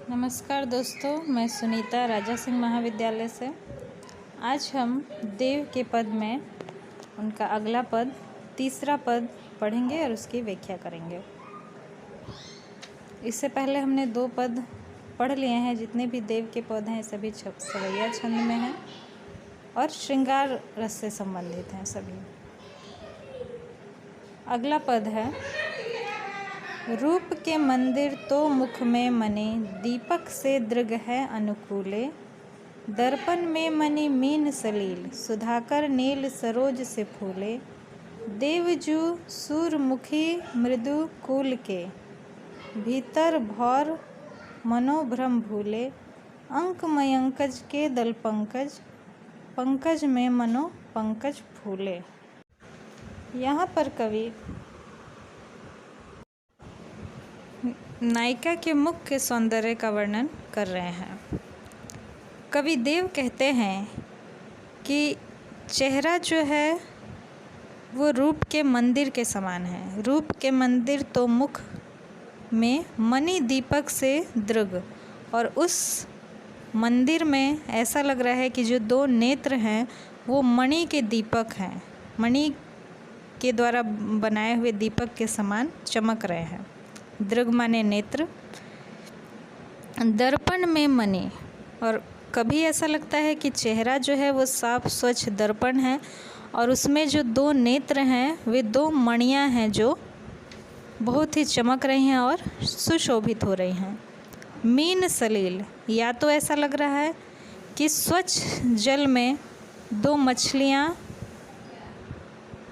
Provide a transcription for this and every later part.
नमस्कार दोस्तों, मैं सुनीता राजा सिंह महाविद्यालय से। आज हम देव के पद में उनका अगला पद, तीसरा पद पढ़ेंगे और उसकी व्याख्या करेंगे। इससे पहले हमने 2 पद पढ़ लिए हैं। जितने भी देव के पद हैं सभी सवैया छंद में हैं और श्रृंगार रस से संबंधित हैं सभी। अगला पद है, रूप के मंदिर तो मुख में मने, दीपक से दृग है अनुकूले। दर्पण में मणि मीन सलील, सुधाकर नील सरोज से फूले। देवजू सूरमुखी मृदु कूल के, भीतर भौर मनोभ्रम भूले। अंक मयंकज के दल पंकज, पंकज में मनो पंकज फूले। यहाँ पर कवि नायिका के मुख्य सौंदर्य का वर्णन कर रहे हैं। कवि देव कहते हैं कि चेहरा जो है वो रूप के मंदिर के समान है। रूप के मंदिर तो मुख में मणि दीपक से दृग, और उस मंदिर में ऐसा लग रहा है कि जो 2 नेत्र हैं वो मणि के दीपक हैं, मणि के द्वारा बनाए हुए दीपक के समान चमक रहे हैं। दृग माने नेत्र। दर्पण में मणि, और कभी ऐसा लगता है कि चेहरा जो है वो साफ स्वच्छ दर्पण है और उसमें जो 2 नेत्र हैं वे 2 मणियाँ हैं जो बहुत ही चमक रही हैं और सुशोभित हो रही हैं। मीन सलील, या तो ऐसा लग रहा है कि स्वच्छ जल में 2 मछलियाँ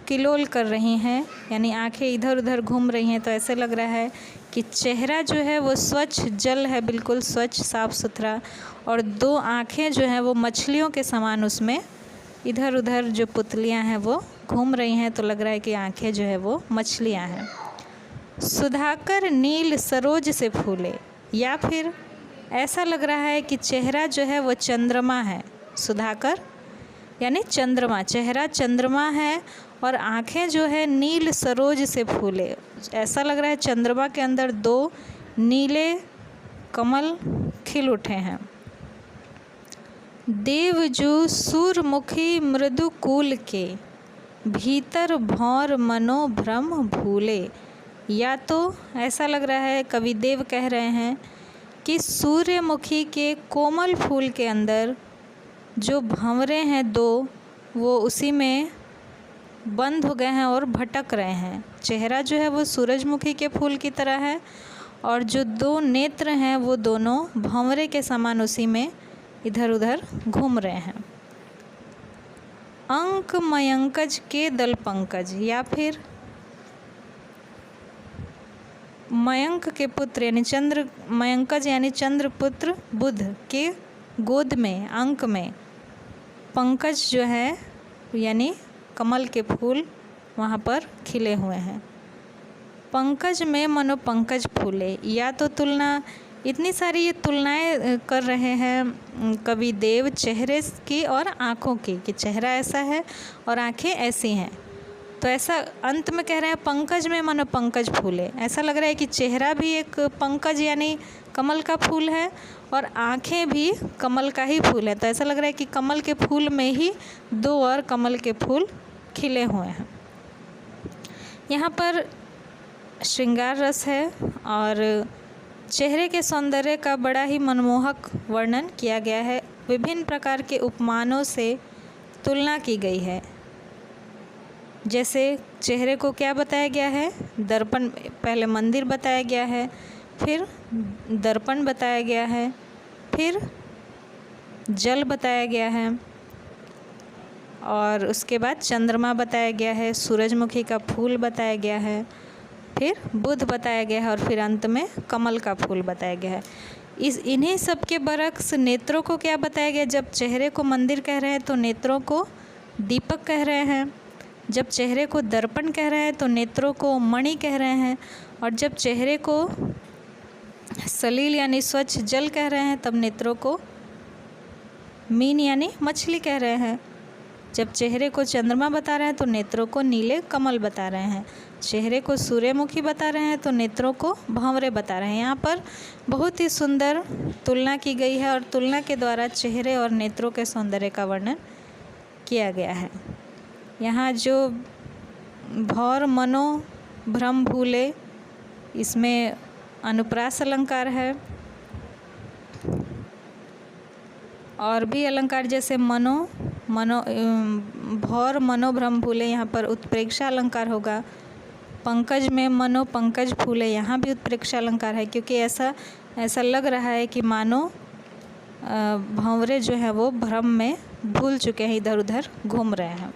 किलोल कर रही हैं, यानी आंखें इधर उधर घूम रही हैं। तो ऐसे लग रहा है कि चेहरा जो है वो स्वच्छ जल है, बिल्कुल स्वच्छ साफ सुथरा, और 2 आंखें जो हैं वो मछलियों के समान उसमें इधर उधर जो पुतलियां हैं वो घूम रही हैं। तो लग रहा है कि आंखें जो है वो मछलियां हैं। सुधाकर नील सरोज से फूले, या फिर ऐसा लग रहा है कि चेहरा जो है वो चंद्रमा है। सुधाकर यानी चंद्रमा, चेहरा चंद्रमा है और आंखें जो है नील सरोज से फूले। ऐसा लग रहा है चंद्रमा के अंदर 2 नीले कमल खिल उठे हैं। देवजू सूरमुखी मृदु कूल के, भीतर भौर मनोभ्रम भूले। या तो ऐसा लग रहा है कवि देव कह रहे हैं कि सूर्यमुखी के कोमल फूल के अंदर जो भंवरे हैं 2, वो उसी में बंद हो गए हैं और भटक रहे हैं। चेहरा जो है वो सूरजमुखी के फूल की तरह है और जो 2 नेत्र हैं वो दोनों भंवरे के समान उसी में इधर उधर घूम रहे हैं। अंक मयंकज के दल पंकज, या फिर मयंक के पुत्र यानी चंद्र, मयंकज यानी चंद्रपुत्र बुध के गोद में, अंक में पंकज जो है यानी कमल के फूल वहाँ पर खिले हुए हैं। पंकज में मनो पंकज फूले, या तो तुलना, इतनी सारी ये तुलनाएं कर रहे हैं कवि देव चेहरे की और आँखों की, कि चेहरा ऐसा है और आँखें ऐसी हैं। तो ऐसा अंत में कह रहे हैं पंकज में मनो पंकज फूले। ऐसा लग रहा है कि चेहरा भी एक पंकज यानी कमल का फूल है और आँखें भी कमल का ही फूल है। तो ऐसा लग रहा है कि कमल के फूल में ही 2 और कमल के फूल खिले हुए हैं। यहाँ पर श्रृंगार रस है और चेहरे के सौंदर्य का बड़ा ही मनमोहक वर्णन किया गया है। विभिन्न प्रकार के उपमानों से तुलना की गई है। जैसे चेहरे को क्या बताया गया है, दर्पण, पहले मंदिर बताया गया है, फिर दर्पण बताया गया है, फिर जल बताया गया है, और उसके बाद चंद्रमा बताया गया है, सूरजमुखी का फूल बताया गया है, फिर बुध बताया गया है और फिर अंत में कमल का फूल बताया गया है। इन्हीं सब के बरक्स नेत्रों को क्या बताया गया। जब चेहरे को मंदिर कह रहे हैं तो नेत्रों को दीपक कह रहे हैं। जब चेहरे को दर्पण कह रहे हैं तो नेत्रों को मणि कह रहे हैं। और जब चेहरे को सलील यानी स्वच्छ जल कह रहे हैं तब नेत्रों को मीन यानी मछली कह रहे हैं। जब चेहरे को चंद्रमा बता रहे हैं तो नेत्रों को नीले कमल बता रहे हैं। चेहरे को सूर्यमुखी बता रहे हैं तो नेत्रों को भंवरे बता रहे हैं। यहाँ पर बहुत ही सुंदर तुलना की गई है और तुलना के द्वारा चेहरे और नेत्रों के सौंदर्य का वर्णन किया गया है। यहाँ जो भौर मनो भ्रम भूले, इसमें अनुप्रास अलंकार है। और भी अलंकार जैसे भौर मनो भ्रम भूले, यहाँ पर उत्प्रेक्षा अलंकार होगा। पंकज में मनो पंकज फूले, यहाँ भी उत्प्रेक्षा अलंकार है, क्योंकि ऐसा लग रहा है कि मानो भंवरे जो है वो भ्रम में भूल चुके हैं, इधर उधर घूम रहे हैं।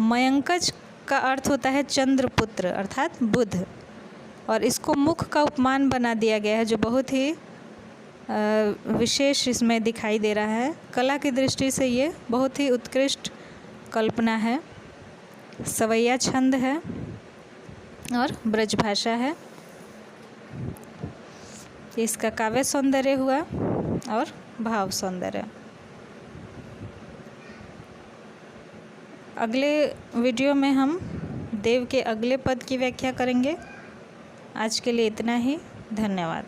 मयंकज का अर्थ होता है चंद्रपुत्र अर्थात बुध, और इसको मुख का उपमान बना दिया गया है जो बहुत ही विशेष इसमें दिखाई दे रहा है। कला की दृष्टि से ये बहुत ही उत्कृष्ट कल्पना है। सवैया छंद है और ब्रजभाषा है। इसका काव्य सौंदर्य हुआ और भाव सौंदर्य। अगले वीडियो में हम देव के अगले पद की व्याख्या करेंगे। आज के लिए इतना ही। धन्यवाद।